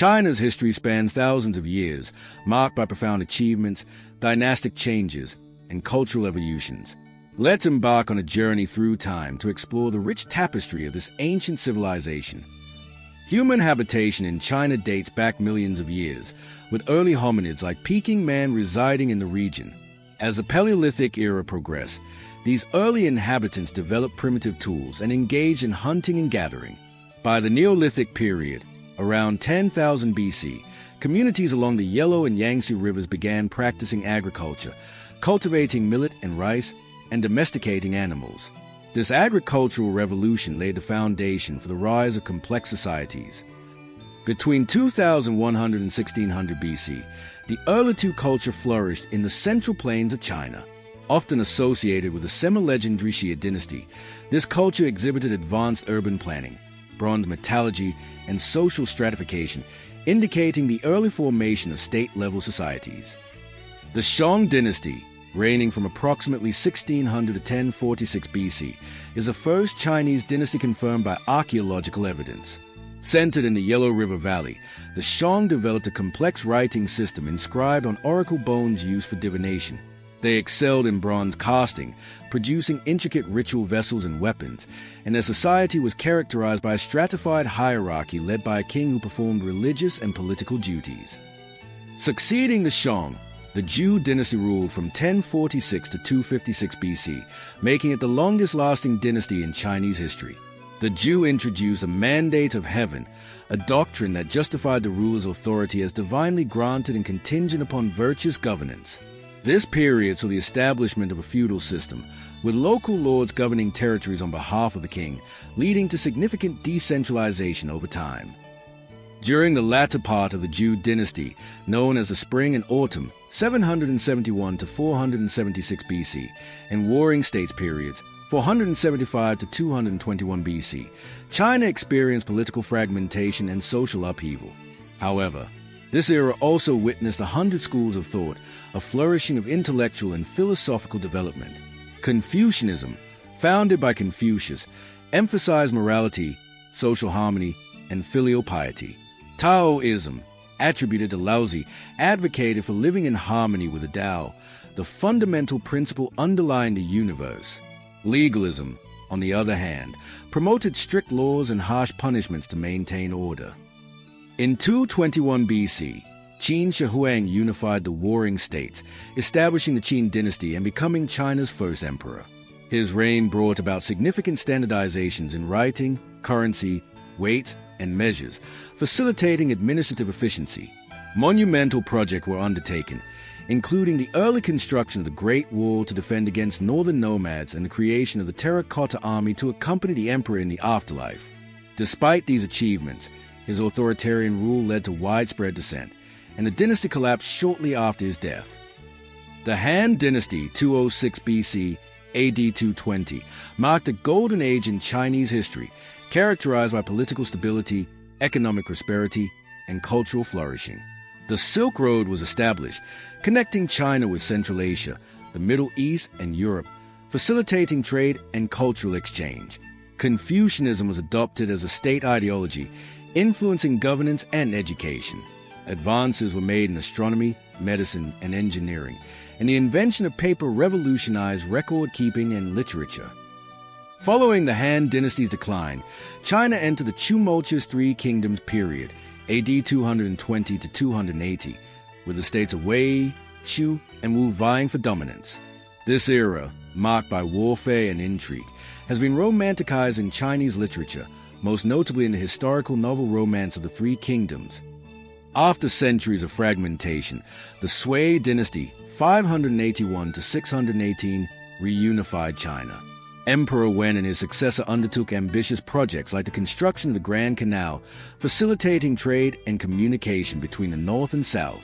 China's history spans thousands of years, marked by profound achievements, dynastic changes, and cultural evolutions. Let's embark on a journey through time to explore the rich tapestry of this ancient civilization. Human habitation in China dates back millions of years, with early hominids like Peking man residing in the region. As the Paleolithic era progressed, these early inhabitants developed primitive tools and engaged in hunting and gathering. By the Neolithic period, around 10,000 BC, communities along the Yellow and Yangtze rivers began practicing agriculture, cultivating millet and rice, and domesticating animals. This agricultural revolution laid the foundation for the rise of complex societies. Between 2100 and 1600 BC, the Erlitou culture flourished in the central plains of China. Often associated with the semi-legendary Xia Dynasty, this culture exhibited advanced urban planning, bronze metallurgy, and social stratification, indicating the early formation of state-level societies. The Shang Dynasty, reigning from approximately 1600 to 1046 BC, is the first Chinese dynasty confirmed by archaeological evidence. Centered in the Yellow River Valley, the Shang developed a complex writing system inscribed on oracle bones used for divination. They excelled in bronze casting, producing intricate ritual vessels and weapons, and their society was characterized by a stratified hierarchy led by a king who performed religious and political duties. Succeeding the Shang, the Zhou Dynasty ruled from 1046 to 256 BC, making it the longest-lasting dynasty in Chinese history. The Zhou introduced a mandate of heaven, a doctrine that justified the ruler's authority as divinely granted and contingent upon virtuous governance. This period saw the establishment of a feudal system, with local lords governing territories on behalf of the king, leading to significant decentralization over time. During the latter part of the Zhou Dynasty, known as the Spring and Autumn, 771 to 476 BC, and Warring States periods, 475 to 221 BC, China experienced political fragmentation and social upheaval. However, this era also witnessed 100 schools of thought, a flourishing of intellectual and philosophical development. Confucianism, founded by Confucius, emphasized morality, social harmony, and filial piety. Taoism, attributed to Laozi, advocated for living in harmony with the Tao, the fundamental principle underlying the universe. Legalism, on the other hand, promoted strict laws and harsh punishments to maintain order. In 221 BC, Qin Shi Huang unified the warring states, establishing the Qin Dynasty and becoming China's first emperor. His reign brought about significant standardizations in writing, currency, weights, and measures, facilitating administrative efficiency. Monumental projects were undertaken, including the early construction of the Great Wall to defend against northern nomads and the creation of the Terracotta Army to accompany the emperor in the afterlife. Despite these achievements, his authoritarian rule led to widespread dissent, and the dynasty collapsed shortly after his death. The Han Dynasty, 206 BC, AD 220, marked a golden age in Chinese history, characterized by political stability, economic prosperity, and cultural flourishing. The Silk Road was established, connecting China with Central Asia, the Middle East, and Europe, facilitating trade and cultural exchange. Confucianism was adopted as a state ideology, influencing governance and education. Advances were made in astronomy, medicine, and engineering, and the invention of paper revolutionized record-keeping and literature. Following the Han Dynasty's decline, China entered the tumultuous Three Kingdoms period, AD 220 to 280, with the states of Wei, Shu, and Wu vying for dominance. This era, marked by warfare and intrigue, has been romanticized in Chinese literature, most notably in the historical novel romance of the Three Kingdoms. After centuries of fragmentation, the Sui Dynasty, 581 to 618, reunified China. Emperor Wen and his successor undertook ambitious projects like the construction of the Grand Canal, facilitating trade and communication between the north and south.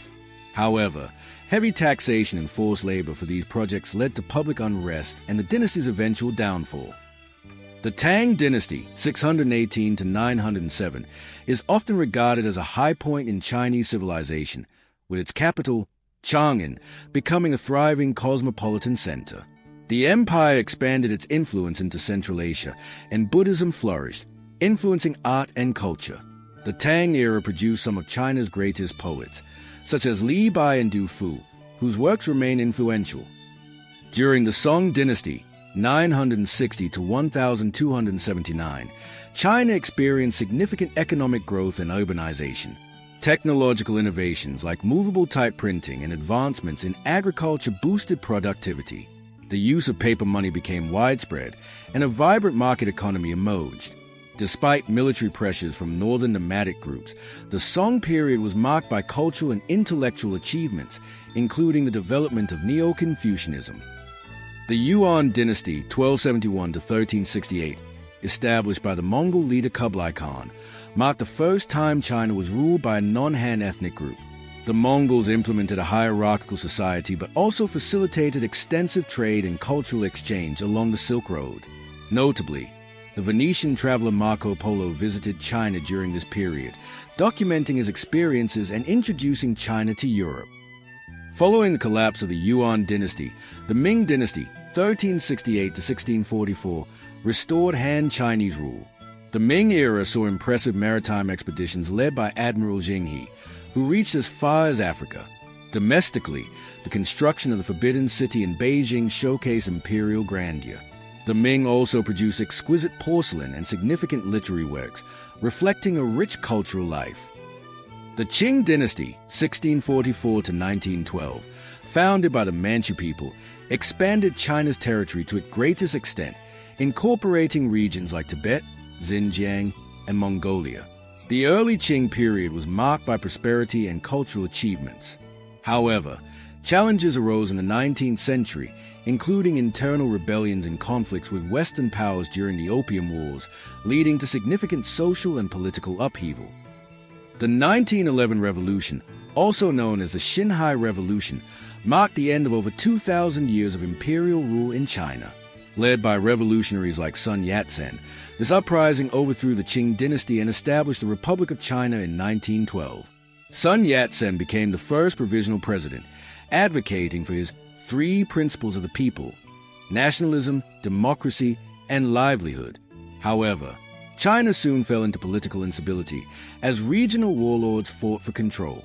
However, heavy taxation and forced labor for these projects led to public unrest and the dynasty's eventual downfall. The Tang Dynasty, 618 to 907, is often regarded as a high point in Chinese civilization, with its capital, Chang'an, becoming a thriving cosmopolitan center. The empire expanded its influence into Central Asia, and Buddhism flourished, influencing art and culture. The Tang era produced some of China's greatest poets, such as Li Bai and Du Fu, whose works remain influential. During the Song Dynasty, 960 to 1279, China experienced significant economic growth and urbanization. Technological innovations like movable type printing and advancements in agriculture boosted productivity. The use of paper money became widespread, and a vibrant market economy emerged. Despite military pressures from northern nomadic groups, the Song period was marked by cultural and intellectual achievements, including the development of Neo-Confucianism. The Yuan Dynasty, 1271 to 1368, established by the Mongol leader Kublai Khan, marked the first time China was ruled by a non-Han ethnic group. The Mongols implemented a hierarchical society but also facilitated extensive trade and cultural exchange along the Silk Road. Notably, the Venetian traveler Marco Polo visited China during this period, documenting his experiences and introducing China to Europe. Following the collapse of the Yuan Dynasty, the Ming Dynasty, 1368 to 1644, restored Han Chinese rule. The Ming era saw impressive maritime expeditions led by Admiral Jinghe, who reached as far as Africa. Domestically, the construction of the Forbidden City in Beijing showcased imperial grandeur. The Ming also produced exquisite porcelain and significant literary works, reflecting a rich cultural life. The Qin Dynasty, 1644 to 1912, founded by the Manchu people, expanded China's territory to its greatest extent, incorporating regions like Tibet, Xinjiang, and Mongolia. The early Qing period was marked by prosperity and cultural achievements. However, challenges arose in the 19th century, including internal rebellions and conflicts with Western powers during the Opium Wars, leading to significant social and political upheaval. The 1911 Revolution, also known as the Xinhai Revolution, marked the end of over 2,000 years of imperial rule in China. Led by revolutionaries like Sun Yat-sen, this uprising overthrew the Qing dynasty and established the Republic of China in 1912. Sun Yat-sen became the first provisional president, advocating for his three principles of the people: nationalism, democracy, and livelihood. However, China soon fell into political instability as regional warlords fought for control.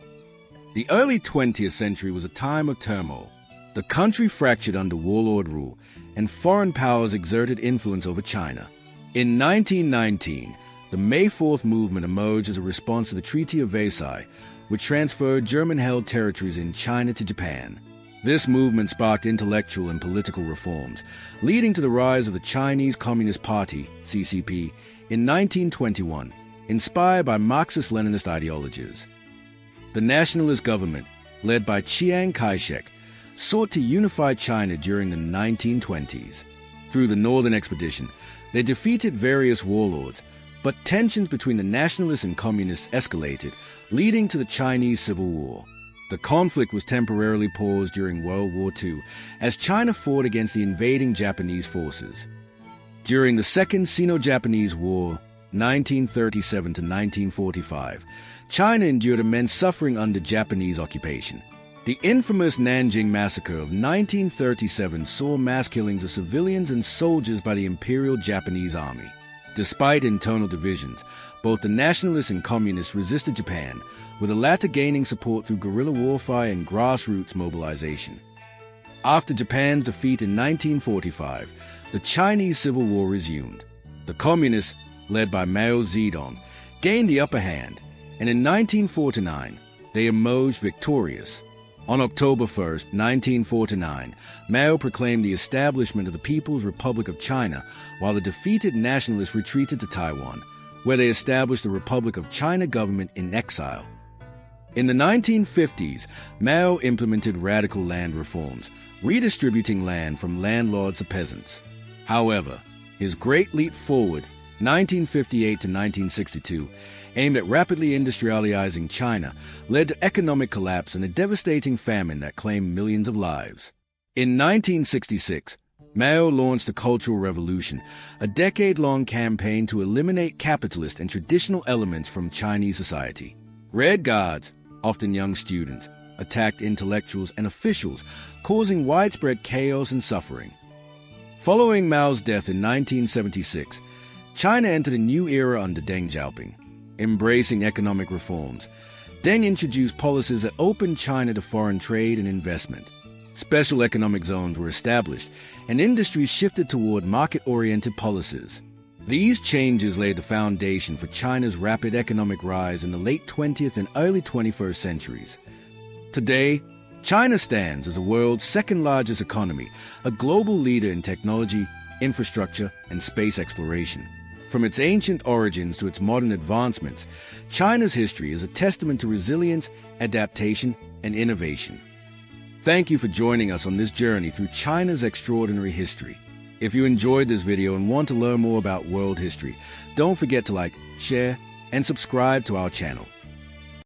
The early 20th century was a time of turmoil. The country fractured under warlord rule, and foreign powers exerted influence over China. In 1919, the May 4th movement emerged as a response to the Treaty of Versailles, which transferred German-held territories in China to Japan. This movement sparked intellectual and political reforms, leading to the rise of the Chinese Communist Party, CCP, in 1921, inspired by Marxist-Leninist ideologies. The nationalist government, led by Chiang Kai-shek, sought to unify China during the 1920s. Through the Northern Expedition, they defeated various warlords, but tensions between the nationalists and communists escalated, leading to the Chinese Civil War. The conflict was temporarily paused during World War II as China fought against the invading Japanese forces. During the Second Sino-Japanese War, 1937 to 1945, China endured immense suffering under Japanese occupation. The infamous Nanjing Massacre of 1937 saw mass killings of civilians and soldiers by the Imperial Japanese Army. Despite internal divisions, both the nationalists and communists resisted Japan, with the latter gaining support through guerrilla warfare and grassroots mobilization. After Japan's defeat in 1945, the Chinese Civil War resumed. The communists, led by Mao Zedong, gained the upper hand, and in 1949, they emerged victorious. On October 1, 1949, Mao proclaimed the establishment of the People's Republic of China, while the defeated nationalists retreated to Taiwan, where they established the Republic of China government in exile. In the 1950s, Mao implemented radical land reforms, redistributing land from landlords to peasants. However, his Great Leap Forward, 1958 to 1962, aimed at rapidly industrializing China, led to economic collapse and a devastating famine that claimed millions of lives. In 1966, Mao launched the Cultural Revolution, a decade-long campaign to eliminate capitalist and traditional elements from Chinese society. Red Guards, often young students, attacked intellectuals and officials, causing widespread chaos and suffering. Following Mao's death in 1976, China entered a new era under Deng Xiaoping. embracing economic reforms. Deng introduced policies that opened China to foreign trade and investment. Special economic zones were established, and industries shifted toward market-oriented policies. These changes laid the foundation for China's rapid economic rise in the late 20th and early 21st centuries. Today, China stands as the world's second-largest economy, a global leader in technology, infrastructure, and space exploration. From its ancient origins to its modern advancements, China's history is a testament to resilience, adaptation, and innovation. Thank you for joining us on this journey through China's extraordinary history. If you enjoyed this video and want to learn more about world history, don't forget to like, share, and subscribe to our channel.